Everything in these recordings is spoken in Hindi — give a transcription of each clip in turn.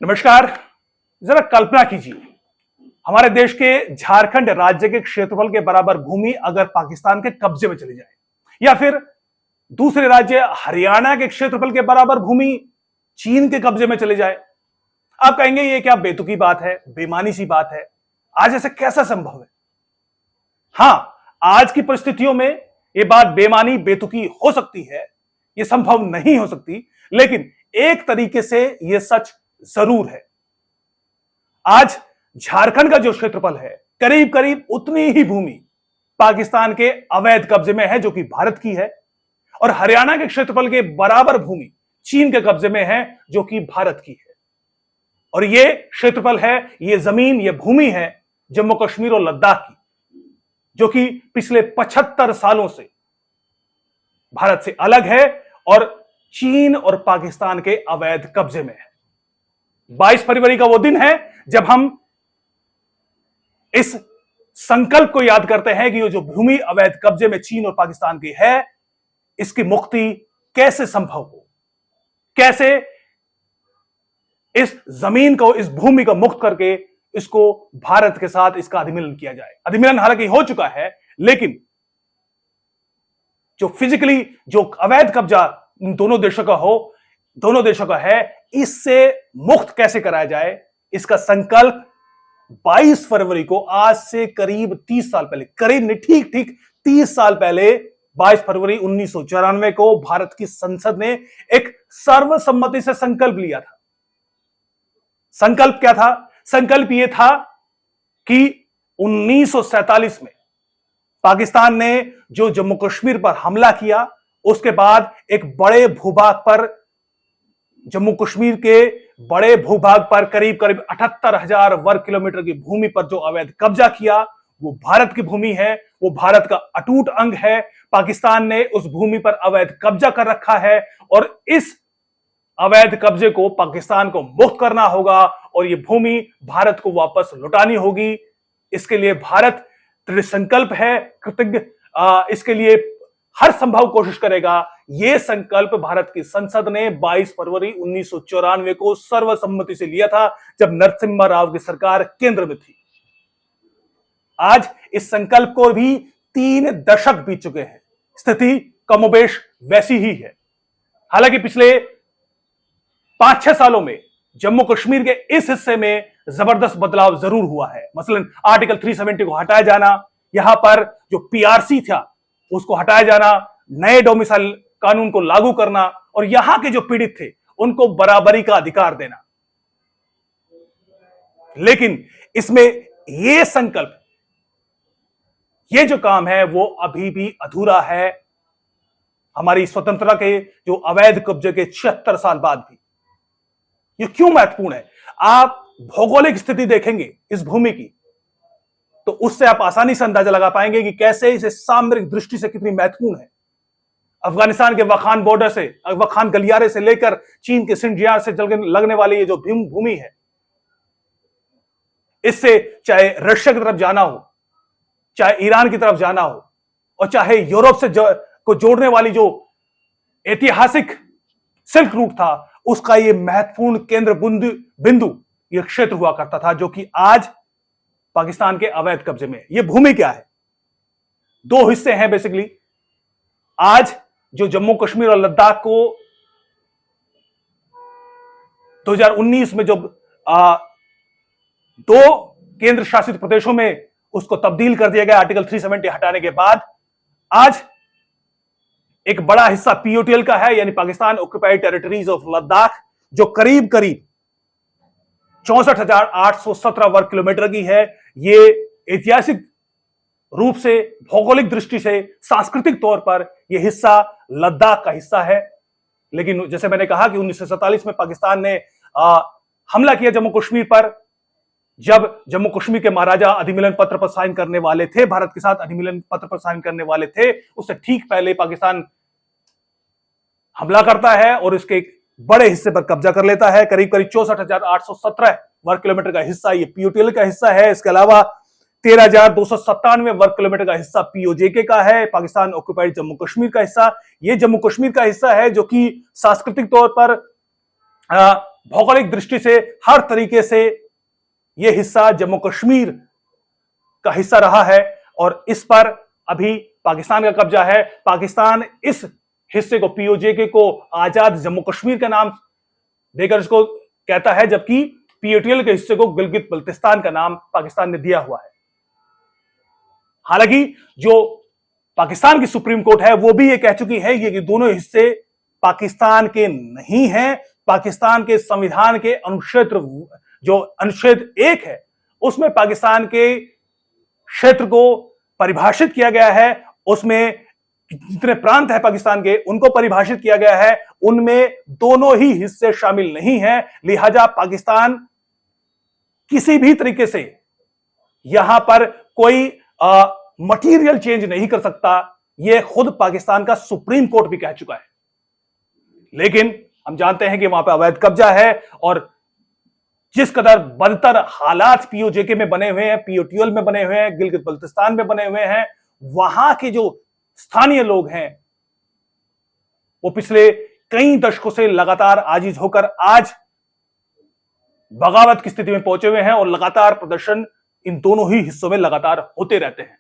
नमस्कार। जरा कल्पना कीजिए, हमारे देश के झारखंड राज्य के क्षेत्रफल के बराबर भूमि अगर पाकिस्तान के कब्जे में चली जाए, या फिर दूसरे राज्य हरियाणा के क्षेत्रफल के बराबर भूमि चीन के कब्जे में चले जाए। आप कहेंगे ये क्या बेतुकी बात है, बेमानी सी बात है, आज ऐसे कैसा संभव है? हां, आज की परिस्थितियों में यह बात बेमानी बेतुकी हो सकती है, यह संभव नहीं हो सकती, लेकिन एक तरीके से यह सच जरूर है। आज झारखंड का जो क्षेत्रफल है, करीब करीब उतनी ही भूमि पाकिस्तान के अवैध कब्जे में है जो कि भारत की है, और हरियाणा के क्षेत्रफल के बराबर भूमि चीन के कब्जे में है जो कि भारत की है। और यह क्षेत्रफल है, यह जमीन, यह भूमि है जम्मू कश्मीर और लद्दाख की, जो कि पिछले 75 सालों से भारत से अलग है और चीन और पाकिस्तान के अवैध कब्जे में है। 22 फरवरी का वो दिन है जब हम इस संकल्प को याद करते हैं कि ये जो भूमि अवैध कब्जे में चीन और पाकिस्तान की है, इसकी मुक्ति कैसे संभव हो, कैसे इस जमीन को, इस भूमि को मुक्त करके इसको भारत के साथ इसका अधिमिलन किया जाए। अधिमिलन हालांकि हो चुका है, लेकिन जो फिजिकली जो अवैध कब्जा इन दोनों देशों का हो, दोनों देशों का है, इससे मुक्त कैसे कराया जाए, इसका संकल्प 22 फरवरी को, आज से करीब 30 साल पहले, करीब नहीं, ठीक 30 साल पहले 22 फरवरी 1994 को भारत की संसद ने एक सर्वसम्मति से संकल्प लिया था। संकल्प क्या था? संकल्प यह था कि 1947 में पाकिस्तान ने जो जम्मू कश्मीर पर हमला किया, उसके बाद एक बड़े भूभाग पर, जम्मू कश्मीर के बड़े भूभाग पर करीब 78,000 वर्ग किलोमीटर की भूमि पर जो अवैध कब्जा किया, वो भारत की भूमि है, वो भारत का अटूट अंग है। पाकिस्तान ने उस भूमि पर अवैध कब्जा कर रखा है और इस अवैध कब्जे को पाकिस्तान को मुक्त करना होगा और ये भूमि भारत को वापस लौटानी होगी। इसके लिए भारत दृढ़ संकल्प है, कृतज्ञ, इसके लिए हर संभव कोशिश करेगा। यह संकल्प भारत की संसद ने 22 फरवरी 1994 को सर्वसम्मति से लिया था, जब नरसिम्हा राव की सरकार केंद्र में थी। आज इस संकल्प को भी 3 दशक बीत चुके हैं, स्थिति कमोबेश वैसी ही है। हालांकि पिछले 5-6 सालों में जम्मू कश्मीर के इस हिस्से में जबरदस्त बदलाव जरूर हुआ है। मसलन आर्टिकल 370 को हटाया जाना, यहां पर जो पीआरसी था उसको हटाया जाना, नए डोमिसाइल कानून को लागू करना और यहां के जो पीड़ित थे उनको बराबरी का अधिकार देना। लेकिन इसमें यह संकल्प, यह जो काम है वो अभी भी अधूरा है। हमारी स्वतंत्रता के जो अवैध कब्जे के 76 साल बाद भी ये क्यों महत्वपूर्ण है? आप भौगोलिक स्थिति देखेंगे इस भूमि की, तो उससे आप आसानी से अंदाजा लगा पाएंगे कि कैसे इसे सामरिक दृष्टि से कितनी महत्वपूर्ण है। अफगानिस्तान के वखान बॉर्डर से, वखान गलियारे से लेकर चीन के सिंजियार से लगने वाली ये जो भूमि है, इससे चाहे रशिया की तरफ जाना हो, चाहे ईरान की तरफ जाना हो, और चाहे यूरोप से को जोड़ने वाली जो ऐतिहासिक सिल्क रूट था, उसका ये महत्वपूर्ण केंद्र बिंदु ये क्षेत्र हुआ करता था, जो कि आज पाकिस्तान के अवैध कब्जे में। ये भूमि क्या है? 2 हिस्से हैं बेसिकली। आज जो जम्मू कश्मीर और लद्दाख को 2019 में जब 2 केंद्र शासित प्रदेशों में उसको तब्दील कर दिया गया आर्टिकल 370 हटाने के बाद, आज एक बड़ा हिस्सा पीओटीएल का है, यानी Pakistan occupied territories of Ladakh, जो करीब 64,817 वर्ग किलोमीटर की है। ये ऐतिहासिक रूप से, भौगोलिक दृष्टि से, सांस्कृतिक तौर पर यह हिस्सा लद्दाख का हिस्सा है। लेकिन जैसे मैंने कहा कि 1947 में पाकिस्तान ने हमला किया जम्मू कश्मीर पर, जब जम्मू कश्मीर के महाराजा अधिमिलन पत्र पर साइन करने वाले थे, भारत के साथ अधिमिलन पत्र पर साइन करने वाले थे, उससे ठीक पहले पाकिस्तान हमला करता है और इसके एक बड़े हिस्से पर कब्जा कर लेता है। करीब 64,817 वर्ग किलोमीटर का हिस्सा ये पीओटीएल का हिस्सा है। इसके अलावा 13,297 वर्ग किलोमीटर का हिस्सा पीओजेके का है, पाकिस्तान ऑक्युपाइड जम्मू कश्मीर का हिस्सा। ये जम्मू कश्मीर का हिस्सा है जो कि सांस्कृतिक तौर पर भौगोलिक दृष्टि से हर तरीके से यह हिस्सा जम्मू कश्मीर का हिस्सा रहा है और इस पर अभी पाकिस्तान का कब्जा है। पाकिस्तान इस हिस्से को, पीओजेके को, आजाद जम्मू कश्मीर का नाम देकर इसको कहता है, जबकि पीओटीएल के हिस्से को गिलगित बल्तिस्तान का नाम पाकिस्तान ने दिया हुआ है। हालांकि जो पाकिस्तान की सुप्रीम कोर्ट है वो भी ये कह चुकी है कि दोनों हिस्से पाकिस्तान के नहीं हैं। पाकिस्तान के संविधान के अनुच्छेद 1 है, उसमें पाकिस्तान के क्षेत्र को परिभाषित किया गया है। उसमें जितने प्रांत है पाकिस्तान के उनको परिभाषित किया गया है, उनमें दोनों ही हिस्से शामिल नहीं हैं। लिहाजा पाकिस्तान किसी भी तरीके से यहां पर कोई मटीरियल चेंज नहीं कर सकता। यह खुद पाकिस्तान का सुप्रीम कोर्ट भी कह चुका है। लेकिन हम जानते हैं कि वहां पर अवैध कब्जा है और जिस कदर बदतर हालात पीओजेके में बने हुए हैं, पीओटीएल में बने हुए हैं, गिलगित बल्तिस्तान में बने हुए हैं, वहां के जो स्थानीय लोग हैं वो पिछले कई दशकों से लगातार आजिज होकर आज बगावत की स्थिति में पहुंचे हुए हैं और लगातार प्रदर्शन इन दोनों ही हिस्सों में लगातार होते रहते हैं।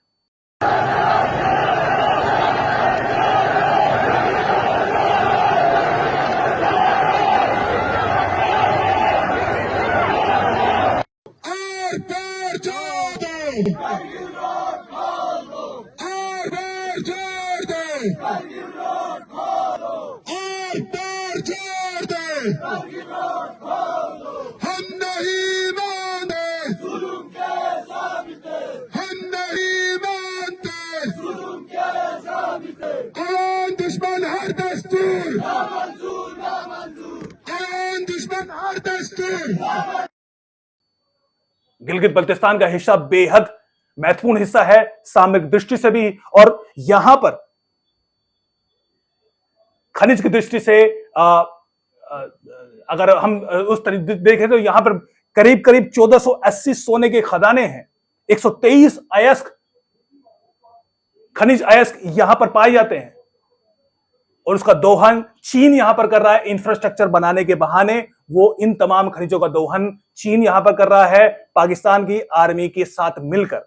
हम नहीं मानते, हम नहीं मानते, आन दुश्मन हर दस्तूर, आन दुश्मन हर दस्तूर। गिलगित बल्तिस्तान का हिस्सा बेहद महत्वपूर्ण हिस्सा है सामरिक दृष्टि से भी, और यहां पर खनिज की दृष्टि से अगर हम उस तरीके देखें तो यहां पर करीब करीब 1480 सोने के खदाने हैं, 123 अयस्क खनिज अयस्क यहां पर पाए जाते हैं और उसका दोहन चीन यहां पर कर रहा है। इंफ्रास्ट्रक्चर बनाने के बहाने वो इन तमाम खनिजों का दोहन चीन यहां पर कर रहा है पाकिस्तान की आर्मी के साथ मिलकर,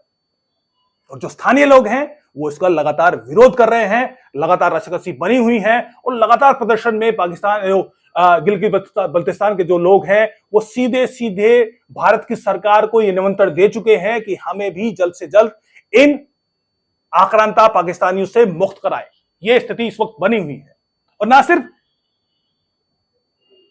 और जो स्थानीय लोग हैं वो इसका लगातार विरोध कर रहे हैं। लगातार रस्साकसी बनी हुई है और लगातार प्रदर्शन में पाकिस्तान गिलगित बल्तिस्तान के जो लोग हैं वो सीधे सीधे भारत की सरकार को यह निमंत्रण दे चुके हैं कि हमें भी जल्द से जल्द इन आक्रांता पाकिस्तानियों से मुक्त कराए। यह स्थिति इस वक्त बनी हुई है और ना सिर्फ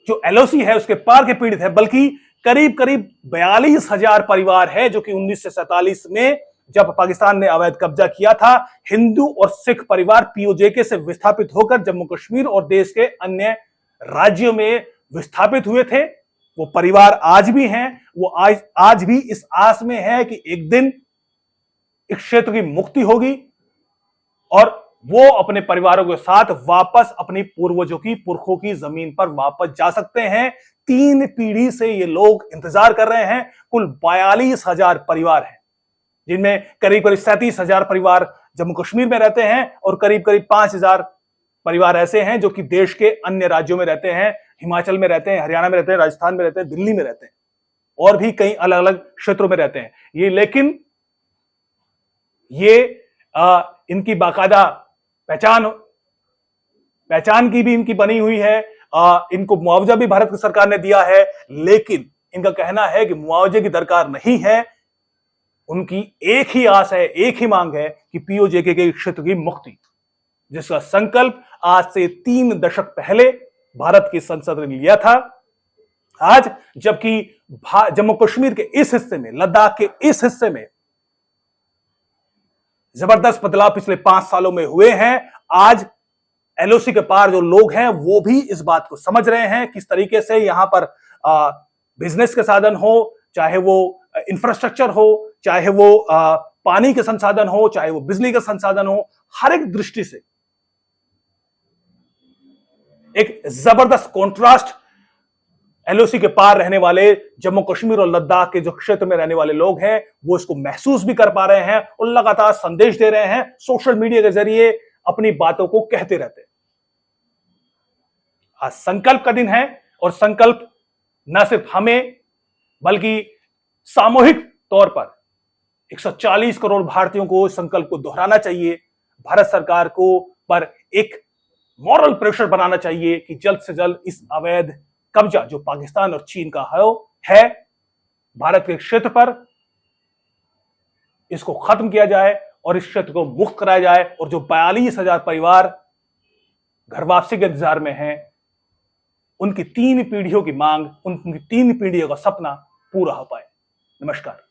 जो एलओसी है उसके पार के पीड़ित है, बल्कि करीब करीब 42,000 परिवार है जो कि 1947 में जब पाकिस्तान ने अवैध कब्जा किया था, हिंदू और सिख परिवार पीओजेके से विस्थापित होकर जम्मू कश्मीर और देश के अन्य राज्यों में विस्थापित हुए थे। वो परिवार आज भी हैं, वो आज भी इस आस में है कि एक दिन इस क्षेत्र की मुक्ति होगी और वो अपने परिवारों के साथ वापस अपनी पूर्वजों की, पुरखों की जमीन पर वापस जा सकते हैं। 3 पीढ़ी से ये लोग इंतजार कर रहे हैं। कुल 42,000 परिवार हैं, जिनमें करीब करीब 37,000 परिवार जम्मू कश्मीर में रहते हैं और करीब करीब 5,000 परिवार ऐसे हैं जो कि देश के अन्य राज्यों में रहते हैं, हिमाचल में रहते हैं, हरियाणा में रहते हैं, राजस्थान में रहते हैं, दिल्ली में रहते हैं और भी कई अलग अलग क्षेत्रों में रहते हैं ये। लेकिन ये इनकी बाकायदा पहचान की भी इनकी बनी हुई है। इनको मुआवजा भी भारत की सरकार ने दिया है, लेकिन इनका कहना है कि मुआवजे की दरकार नहीं है। उनकी एक ही आस है, एक ही मांग है कि पीओजेके के क्षेत्र की मुक्ति, जिसका संकल्प आज से 3 दशक पहले भारत की संसद ने लिया था। आज जबकि जम्मू कश्मीर के इस हिस्से में, लद्दाख के इस हिस्से में जबरदस्त बदलाव पिछले 5 सालों में हुए हैं, आज एलओसी के पार जो लोग हैं वो भी इस बात को समझ रहे हैं किस तरीके से यहां पर बिजनेस के साधन हो, चाहे वो इंफ्रास्ट्रक्चर हो, चाहे वो पानी के संसाधन हो, चाहे वो बिजली के संसाधन हो, हर एक दृष्टि से एक जबरदस्त कॉन्ट्रास्ट एलओसी के पार रहने वाले जम्मू कश्मीर और लद्दाख के जो क्षेत्र में रहने वाले लोग हैं वो इसको महसूस भी कर पा रहे हैं और लगातार संदेश दे रहे हैं, सोशल मीडिया के जरिए अपनी बातों को कहते रहते हैं। आज संकल्प का दिन है और संकल्प न सिर्फ हमें बल्कि सामूहिक तौर पर 140 करोड़ भारतीयों को इस संकल्प को दोहराना चाहिए। भारत सरकार को पर एक मॉरल प्रेशर बनाना चाहिए कि जल्द से जल्द इस अवैध कब्जा जो पाकिस्तान और चीन का है भारत के क्षेत्र पर, इसको खत्म किया जाए और इस क्षेत्र को मुक्त कराया जाए और जो 42,000 परिवार घर वापसी के इंतजार में हैं, उनकी 3 पीढ़ियों की मांग, उनकी 3 पीढ़ियों का सपना पूरा हो पाए। नमस्कार।